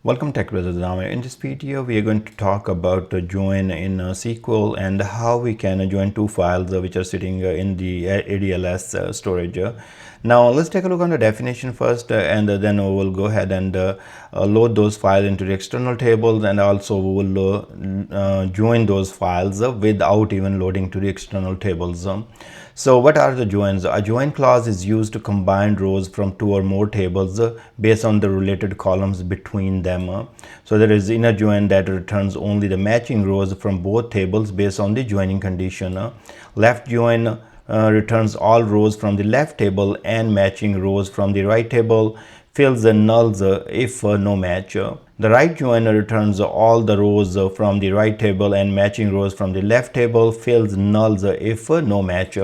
Welcome Tech Brothers. In this video, we are going to talk about join in SQL and how we can join two files which are sitting in the ADLS storage. Now, let's take a look on the definition first, and then we will go ahead and load those files into the external tables, and also we will join those files without even loading to the external tables. So what are the joins? A join clause is used to combine rows from two or more tables based on the related columns between them. So there is inner join that returns only the matching rows from both tables based on the joining condition. Left join returns all rows from the left table and matching rows from the right table, fills the nulls if no match. The right join returns all the rows from the right table and matching rows from the left table, fills nulls if no match.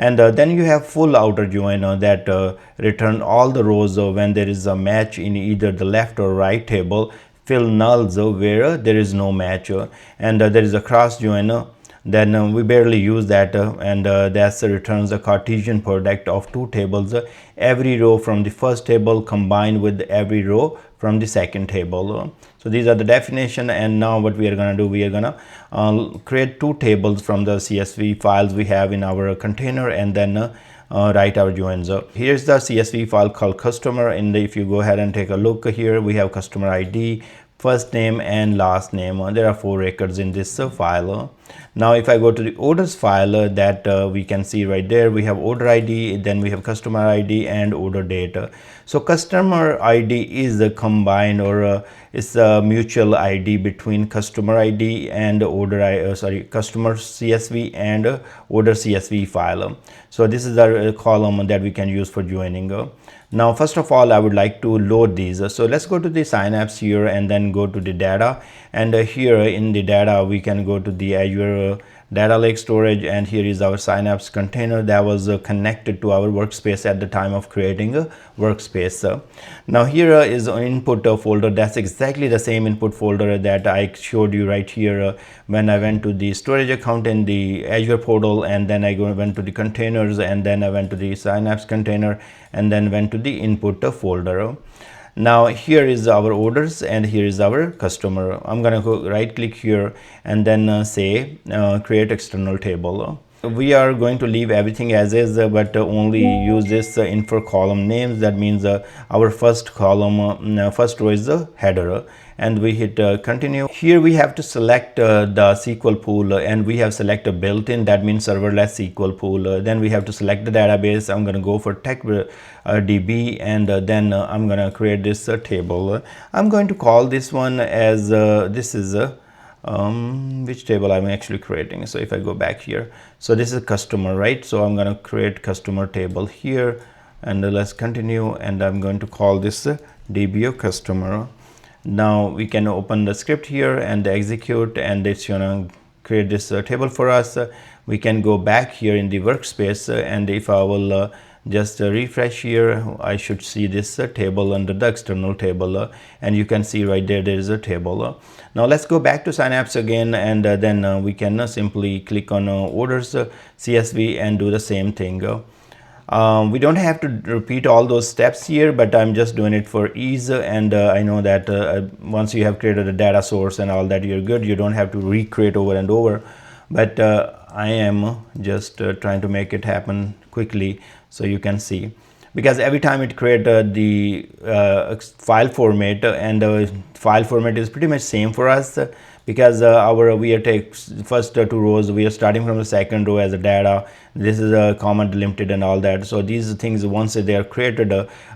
And then you have full outer join that return all the rows when there is a match in either the left or right table, fill nulls where there is no match. And there is a cross join. Then we barely use that, and that returns a Cartesian product of two tables, every row from the first table combined with every row from the second table. So these are the definition, and now what we are going to do, we are going to create two tables from the CSV files we have in our container, and then write our joins. Here's the CSV file called customer, and if you go ahead and take a look here, we have customer ID, first name and last name. There are 4 records in this file. Now if I go to the orders file, that we can see right there, we have order ID, then we have customer ID and order date. So customer ID is a combined, or it's a mutual ID between customer ID and order customer CSV and order CSV file. So this is a column that we can use for joining. Now first of all, I would like to load these. So let's go to the Synapse here and then go to the data, and here in the data we can go to the Azure Data Lake storage, and here is our Synapse container that was connected to our workspace at the time of creating a workspace. Now here is an input folder. That's exactly the same input folder that I showed you right here when I went to the storage account in the Azure portal, and then I went to the containers, and then I went to the Synapse container, and then went to the input folder. Now here is our orders, and here is our customer. I'm gonna go right click here and then say create external table. We are going to leave everything as is, but only use this info column names. That means our first column, first row is the header, and we hit continue. Here we have to select the SQL pool, and we have selected built-in, that means serverless SQL pool. Then we have to select the database. I'm going to go for TechDB, and then I'm going to create this table. I'm going to call this one as this is which table I'm actually creating. So if I go back here, so this is customer, right? So I'm going to create customer table here, and let's continue, and I'm going to call this DBO customer. Now we can open the script here and execute, and it's gonna create this table for us. We can go back here in the workspace, and if I will just refresh here, I should see this table under the external table, and you can see right there is a table. Now let's go back to Synapse again, and then we can simply click on orders CSV and do the same thing. We don't have to repeat all those steps here, but I'm just doing it for ease, and I know that once you have created a data source and all that, you're good. You don't have to recreate over and over, but I am just trying to make it happen quickly so you can see, because every time it create the file format, and the file format is pretty much same for us, because we are take first 2 rows, we are starting from the second row as a data. This is a comma delimited and all that. So these things, once they are created,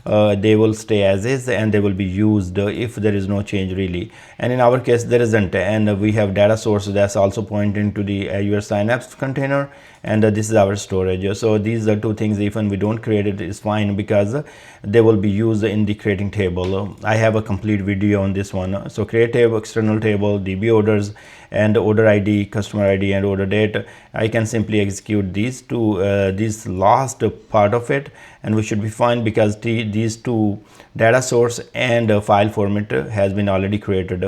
they will stay as is, and they will be used if there is no change really. And in our case there isn't, and we have data source that's also pointing to the Azure Synapse container, and this is our storage. So these are 2 things, even we don't create it is fine, because they will be used in the creating table. I have a complete video on this one. So create table, external table, DB orders, and order ID, customer ID, and order date. I can simply execute these 2, this last part of it, and we should be fine, because these 2 data source and file format has been already created,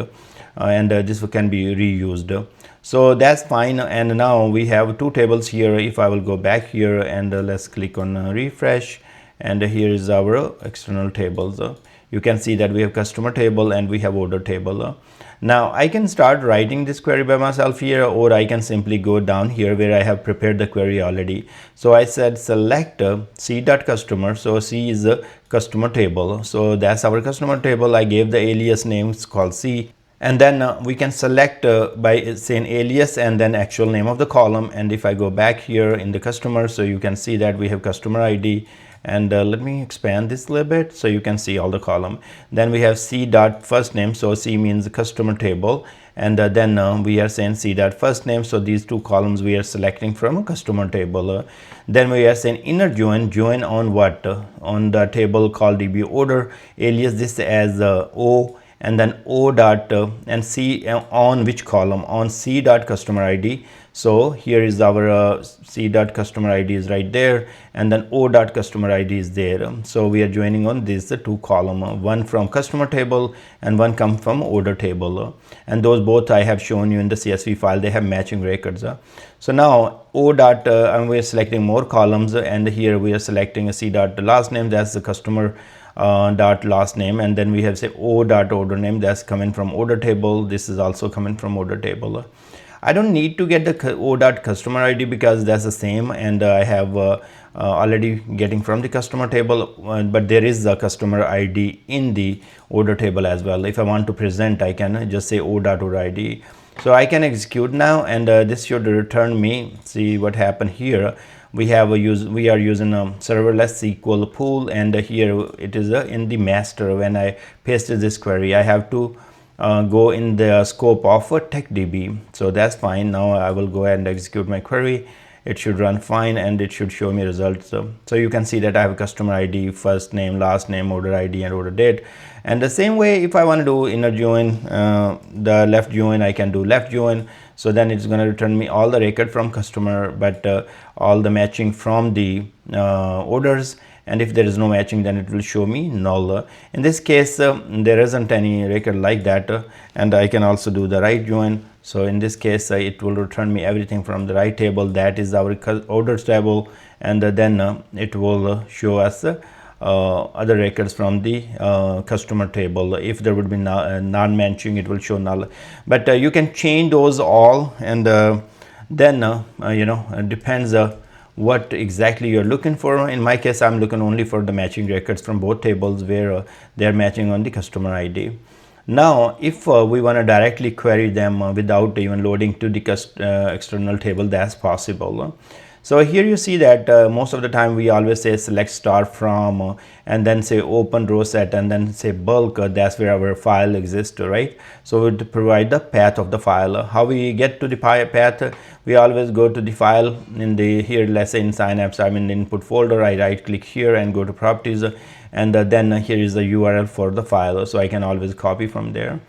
and this can be reused. So that's fine, and now we have 2 tables here. If I will go back here and let's click on refresh, and here is our external tables. you can see that we have customer table and we have order table. Now I can start writing this query by myself here, or I can simply go down here where I have prepared the query already. So I said select c.customer. So c is the customer table, so that's our customer table. I gave the alias names called c, and then we can select by saying alias and then actual name of the column. And if I go back here in the customer, so you can see that we have customer ID. And let me expand this a little bit so you can see all the column. Then we have c dot first name, so c means the customer table, and then we are saying c dot first name. So these two columns we are selecting from a customer table. Then we are saying inner join on what? On the table called db order, alias this as o, and then o dot and c on which column? On c dot customer ID. So here is our c dot customer ID is right there, and then o dot customer ID is there. So we are joining on this two column, one from customer table and one come from order table, and those both I have shown you in the CSV file. They have matching records. So now o dot and we are selecting more columns, and here we are selecting a c dot last name, that's the customer dot last name, and then we have say o dot order name, that's coming from order table. This is also coming from order table. I don't need to get the o dot customer ID because that's the same, and I have already getting from the customer table, but there is a customer ID in the order table as well. If I want to present, I can just say o dot order ID. So I can execute now, and this should return me. See what happened here. We are using a serverless SQL pool, and here it is in the master. When I pasted this query, I have to go in the scope of TechDB. So that's fine. Now I will go ahead and execute my query. It should run fine, and it should show me results. So you can see that I have a customer ID, first name, last name, order ID, and order date. And the same way, if I want to do inner join, the left join, I can do left join. So then it's going to return me all the record from customer, but all the matching from the orders. And if there is no matching, then it will show me null. In this case, there isn't any record like that, and I can also do the right join. So in this case, it will return me everything from the right table, that is our orders table, and then it will show us other records from the customer table. If there would be non-matching, it will show null, but you can change those all, and then it depends what exactly you're looking for. In my case, I'm looking only for the matching records from both tables where they're matching on the customer ID. Now if we want to directly query them without even loading to the external table, that's possible. So here you see that most of the time we always say select star from and then say open row set and then say bulk, that's where our file exists, right? So we provide the path of the file. How we get to the path? We always go to the file in the here, let's say in Synapse, I'm in the input folder. I right click here and go to properties, and then here is the URL for the file, so I can always copy from there.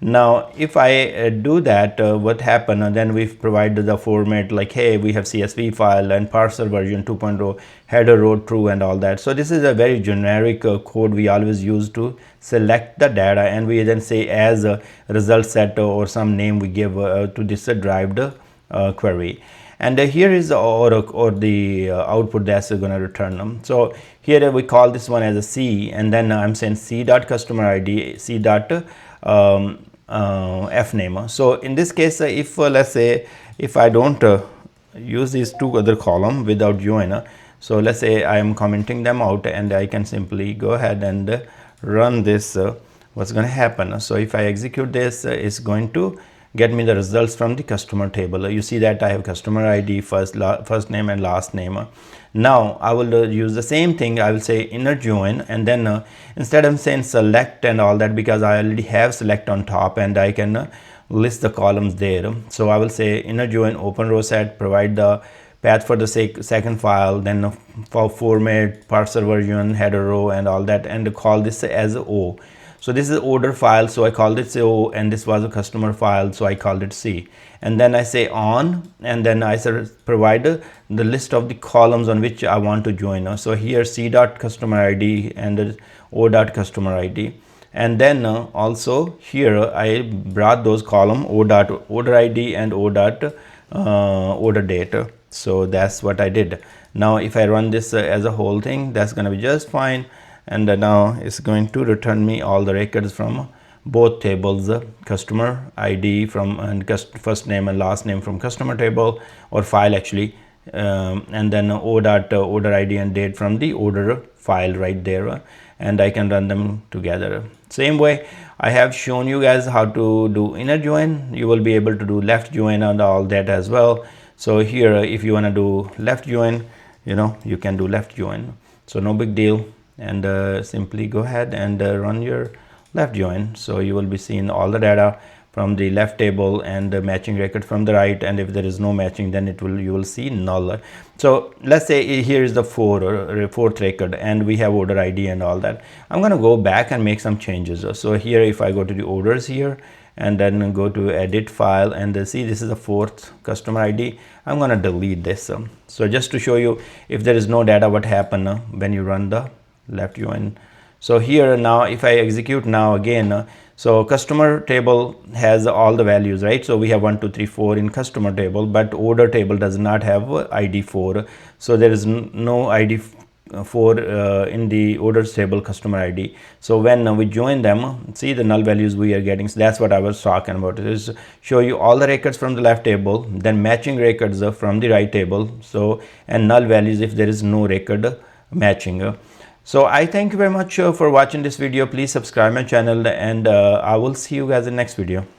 Now if I do that, what happened, then we've provided the format like, hey, we have CSV file and parser version 2.0, header row true and all that. So this is a very generic code we always use to select the data, and we then say as a result set or some name we give to this derived query. And here is the output that's going to return them. So here we call this one as a C, and then I'm saying C dot customer ID, C dot F name. So in this case, if let's say if I don't use these two other column without join, so let's say I am commenting them out, and I can simply go ahead and run this. What's going to happen? So if I execute this, it's going to get me the results from the customer table. You see that I have customer ID, first name and last name. Now I will use the same thing. I will say inner join, and then instead of saying select and all that, because I already have select on top and I can list the columns there. So I will say inner join open row set, provide the path for the second file, then for format, parser version, header row and all that, and call this as O. So this is order file, so I called it O, and this was a customer file, so I called it C. And then I say on, and then I provide the list of the columns on which I want to join. So here C dot customer ID and O dot customer ID. And then also here I brought those column O dot order ID and O dot order date. So that's what I did. Now if I run this as a whole thing, that's going to be just fine. and now it's going to return me all the records from both tables, customer ID from and first name and last name from customer table or file actually, and then order ID and date from the order file right there, and I can run them together. Same way I have shown you guys how to do inner join. You will be able to do left join and all that as well. So here if you want to do left join, you can do left join, so no big deal, and simply go ahead and run your left join. So you will be seeing all the data from the left table and the matching record from the right, and if there is no matching, then you will see null. So let's say here is the fourth record and we have order ID and all that. I'm going to go back and make some changes. So here if I go to the orders here and then go to edit file and see this is the fourth customer ID, I'm going to delete this. So just to show you if there is no data, what happened when you run the left join. So here now if I execute now again, so customer table has all the values, right? So we have 1 2 3 4 in customer table, but order table does not have ID 4. So there is no ID 4 in the orders table customer ID. So when we join them, see the null values we are getting. So that's what I was talking about. It is show you all the records from the left table, then matching records from the right table, so and null values if there is no record matching. So I thank you very much for watching this video. Please subscribe my channel, and I will see you guys in the next video.